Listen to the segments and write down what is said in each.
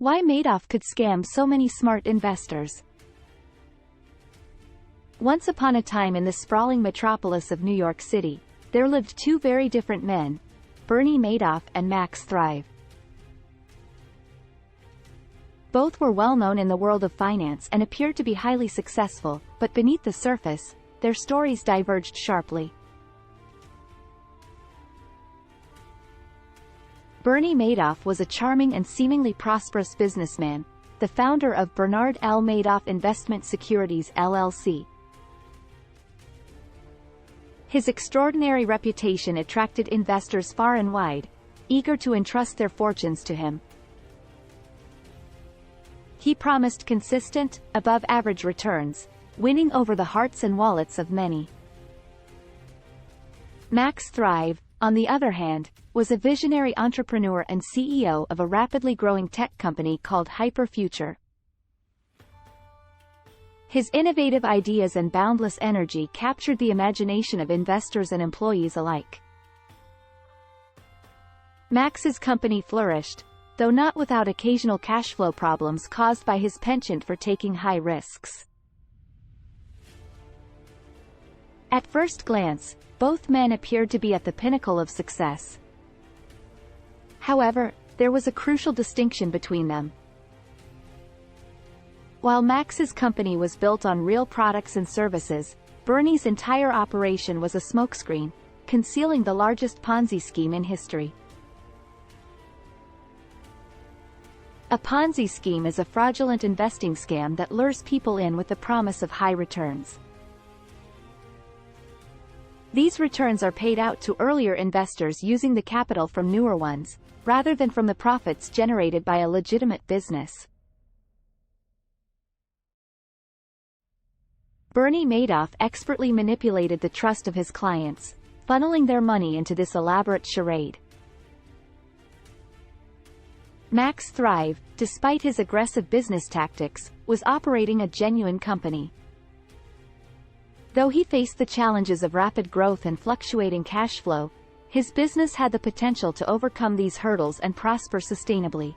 Why Madoff could scam so many smart investors. Once upon a time in the sprawling metropolis of New York City, there lived two very different men, Bernie Madoff and Max Thrive. Both were well known in the world of finance and appeared to be highly successful, but beneath the surface, their stories diverged sharply. Bernie Madoff was a charming and seemingly prosperous businessman, the founder of Bernard L. Madoff Investment Securities LLC. His extraordinary reputation attracted investors far and wide, eager to entrust their fortunes to him. He promised consistent, above-average returns, winning over the hearts and wallets of many. Max Thrive, on the other hand, was a visionary entrepreneur and CEO of a rapidly growing tech company called Hyperfuture. His innovative ideas and boundless energy captured the imagination of investors and employees alike. Max's company flourished, though not without occasional cash flow problems caused by his penchant for taking high risks. At first glance, both men appeared to be at the pinnacle of success. However, there was a crucial distinction between them. While Max's company was built on real products and services, Bernie's entire operation was a smokescreen, concealing the largest Ponzi scheme in history. A Ponzi scheme is a fraudulent investing scam that lures people in with the promise of high returns. These returns are paid out to earlier investors using the capital from newer ones, rather than from the profits generated by a legitimate business. Bernie Madoff expertly manipulated the trust of his clients, funneling their money into this elaborate charade. Max Thrive, despite his aggressive business tactics, was operating a genuine company. Though he faced the challenges of rapid growth and fluctuating cash flow, his business had the potential to overcome these hurdles and prosper sustainably.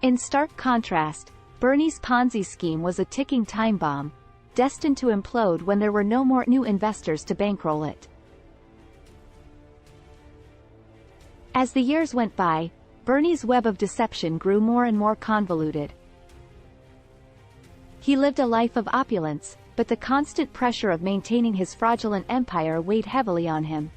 In stark contrast, Bernie's Ponzi scheme was a ticking time bomb, destined to implode when there were no more new investors to bankroll it. As the years went by, Bernie's web of deception grew more and more convoluted. He lived a life of opulence, but the constant pressure of maintaining his fraudulent empire weighed heavily on him.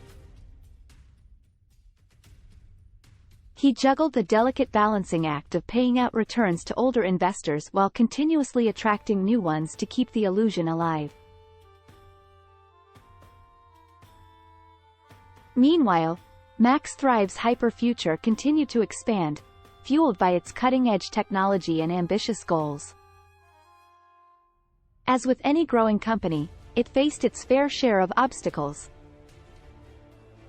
He juggled the delicate balancing act of paying out returns to older investors while continuously attracting new ones to keep the illusion alive. Meanwhile, Max Thrive's Hyperfuture continued to expand, fueled by its cutting-edge technology and ambitious goals. As with any growing company, it faced its fair share of obstacles.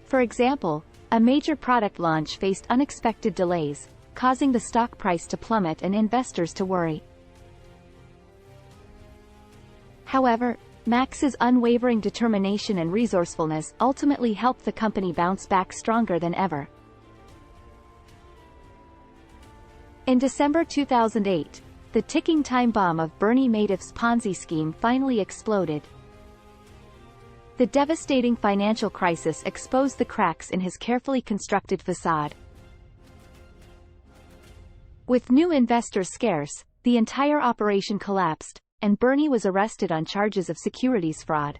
For example, a major product launch faced unexpected delays, causing the stock price to plummet and investors to worry. However, Max's unwavering determination and resourcefulness ultimately helped the company bounce back stronger than ever. In December 2008, the ticking time bomb of Bernie Madoff's Ponzi scheme finally exploded. The devastating financial crisis exposed the cracks in his carefully constructed facade. With new investors scarce, the entire operation collapsed, and Bernie was arrested on charges of securities fraud.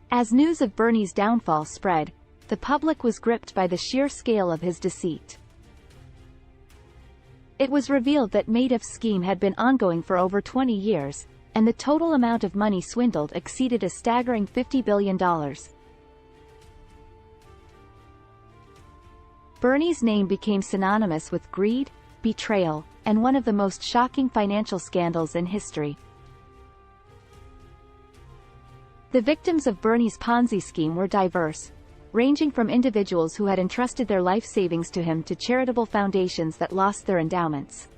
As news of Bernie's downfall spread, the public was gripped by the sheer scale of his deceit. It was revealed that Madoff's scheme had been ongoing for over 20 years, and the total amount of money swindled exceeded a staggering $50 billion. Bernie's name became synonymous with greed, betrayal, and one of the most shocking financial scandals in history. The victims of Bernie's Ponzi scheme were diverse, ranging from individuals who had entrusted their life savings to him to charitable foundations that lost their endowments.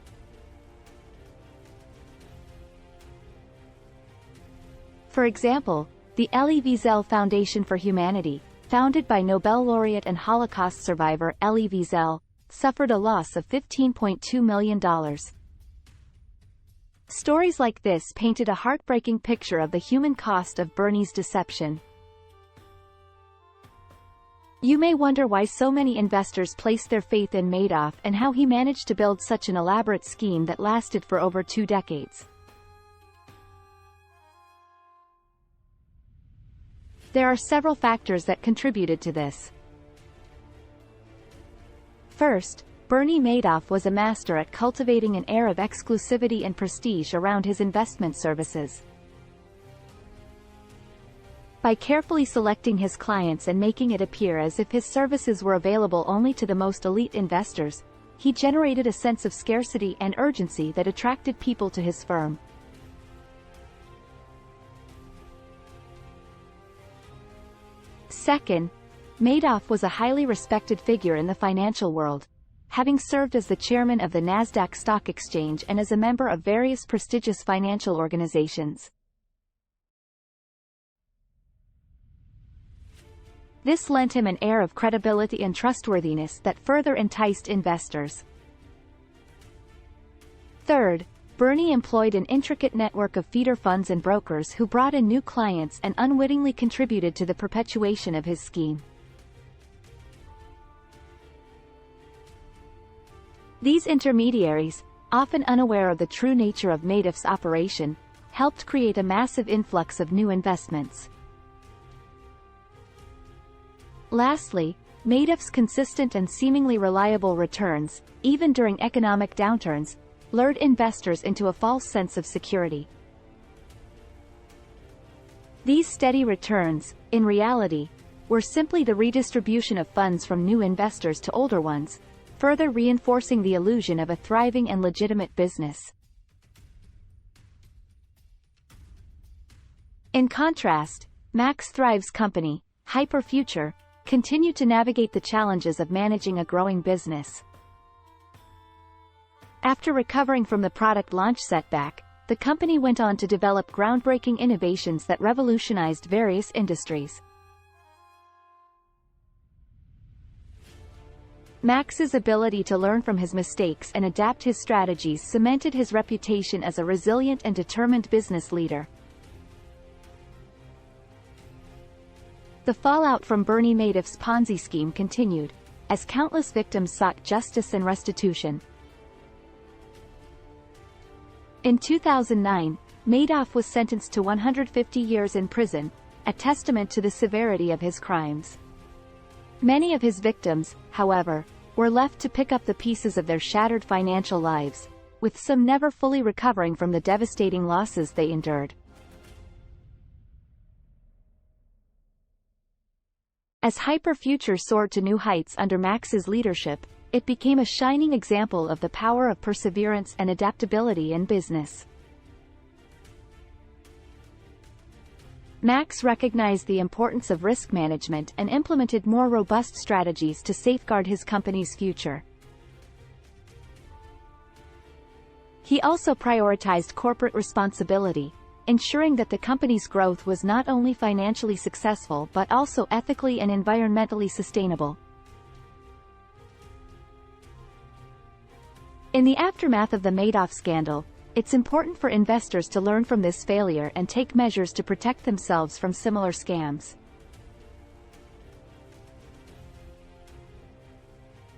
For example, the Elie Wiesel Foundation for Humanity, founded by Nobel laureate and Holocaust survivor Elie Wiesel, suffered a loss of $15.2 million. Stories like this painted a heartbreaking picture of the human cost of Bernie's deception. You may wonder why so many investors placed their faith in Madoff and how he managed to build such an elaborate scheme that lasted for over 2 decades. There are several factors that contributed to this. First, Bernie Madoff was a master at cultivating an air of exclusivity and prestige around his investment services. By carefully selecting his clients and making it appear as if his services were available only to the most elite investors, he generated a sense of scarcity and urgency that attracted people to his firm. Second, Madoff was a highly respected figure in the financial world, having served as the chairman of the NASDAQ stock exchange and as a member of various prestigious financial organizations. This lent him an air of credibility and trustworthiness that further enticed investors. Third, Bernie employed an intricate network of feeder funds and brokers who brought in new clients and unwittingly contributed to the perpetuation of his scheme. These intermediaries, often unaware of the true nature of Madoff's operation, helped create a massive influx of new investments. Lastly, Madoff's consistent and seemingly reliable returns, even during economic downturns, lured investors into a false sense of security. These steady returns, in reality, were simply the redistribution of funds from new investors to older ones, further reinforcing the illusion of a thriving and legitimate business. In contrast, Max Thrive's company, Hyperfuture, continued to navigate the challenges of managing a growing business. After recovering from the product launch setback, the company went on to develop groundbreaking innovations that revolutionized various industries. Max's ability to learn from his mistakes and adapt his strategies cemented his reputation as a resilient and determined business leader. The fallout from Bernie Madoff's Ponzi scheme continued, as countless victims sought justice and restitution. In 2009, Madoff was sentenced to 150 years in prison, a testament to the severity of his crimes. Many of his victims, however, were left to pick up the pieces of their shattered financial lives, with some never fully recovering from the devastating losses they endured. As Hyperfuture soared to new heights under Max's leadership, it became a shining example of the power of perseverance and adaptability in business. Max recognized the importance of risk management and implemented more robust strategies to safeguard his company's future. He also prioritized corporate responsibility, ensuring that the company's growth was not only financially successful but also ethically and environmentally sustainable. In the aftermath of the Madoff scandal, it's important for investors to learn from this failure and take measures to protect themselves from similar scams.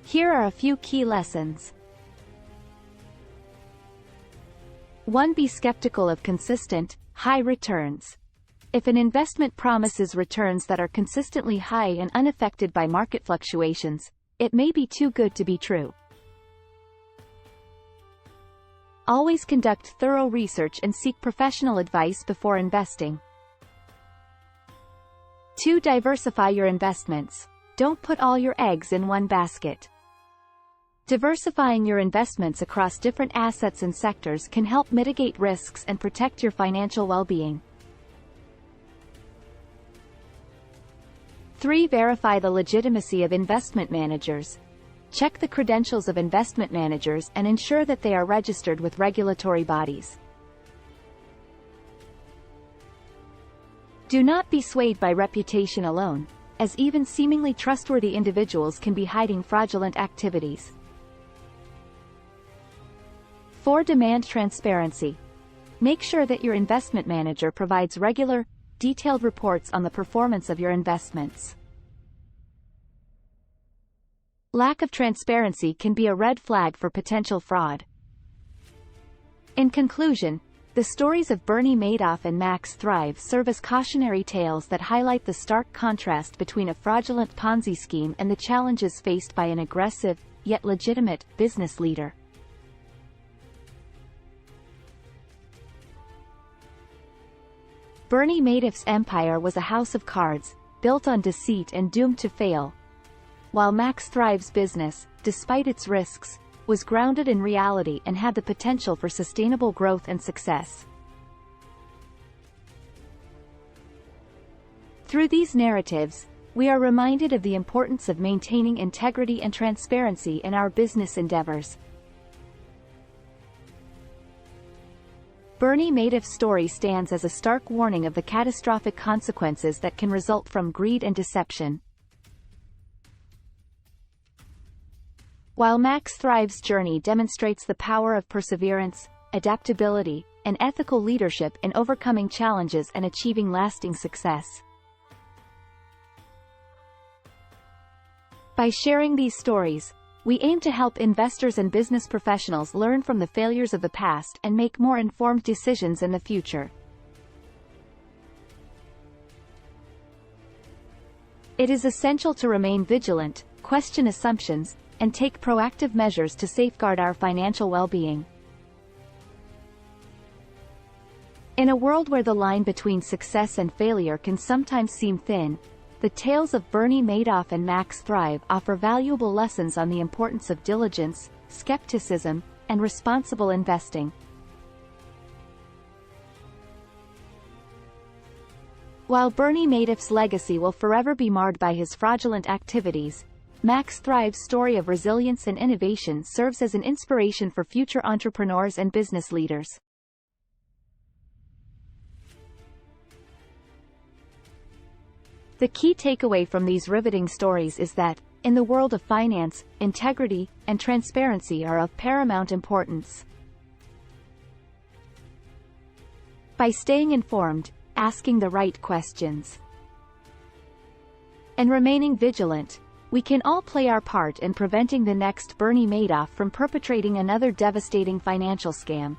Here are a few key lessons. 1. Be skeptical of consistent, high returns. If an investment promises returns that are consistently high and unaffected by market fluctuations, it may be too good to be true. Always conduct thorough research and seek professional advice before investing. 2. Diversify your investments. Don't put all your eggs in one basket. Diversifying your investments across different assets and sectors can help mitigate risks and protect your financial well-being. 3. Verify the legitimacy of investment managers. Check the credentials of investment managers and ensure that they are registered with regulatory bodies. Do not be swayed by reputation alone. as even seemingly trustworthy individuals can be hiding fraudulent activities. 4. Demand transparency. Make sure that your investment manager provides regular, detailed reports on the performance of your investments. Lack of transparency can be a red flag for potential fraud. In conclusion, the stories of Bernie Madoff and Max Thrive serve as cautionary tales that highlight the stark contrast between a fraudulent Ponzi scheme and the challenges faced by an aggressive, yet legitimate, business leader. Bernie Madoff's empire was a house of cards, built on deceit and doomed to fail, while Max Thrive's business, despite its risks, was grounded in reality and had the potential for sustainable growth and success. Through these narratives, we are reminded of the importance of maintaining integrity and transparency in our business endeavors. Bernie Madoff's story stands as a stark warning of the catastrophic consequences that can result from greed and deception. While Max Thrive's journey demonstrates the power of perseverance, adaptability, and ethical leadership in overcoming challenges and achieving lasting success. By sharing these stories, we aim to help investors and business professionals learn from the failures of the past and make more informed decisions in the future. It is essential to remain vigilant, question assumptions, and take proactive measures to safeguard our financial well-being. In a world where the line between success and failure can sometimes seem thin, the tales of Bernie Madoff and Max Thrive offer valuable lessons on the importance of diligence, skepticism, and responsible investing. While Bernie Madoff's legacy will forever be marred by his fraudulent activities, Max Thrive's story of resilience and innovation serves as an inspiration for future entrepreneurs and business leaders. The key takeaway from these riveting stories is that, in the world of finance, integrity and transparency are of paramount importance. By staying informed, asking the right questions, and remaining vigilant, we can all play our part in preventing the next Bernie Madoff from perpetrating another devastating financial scam.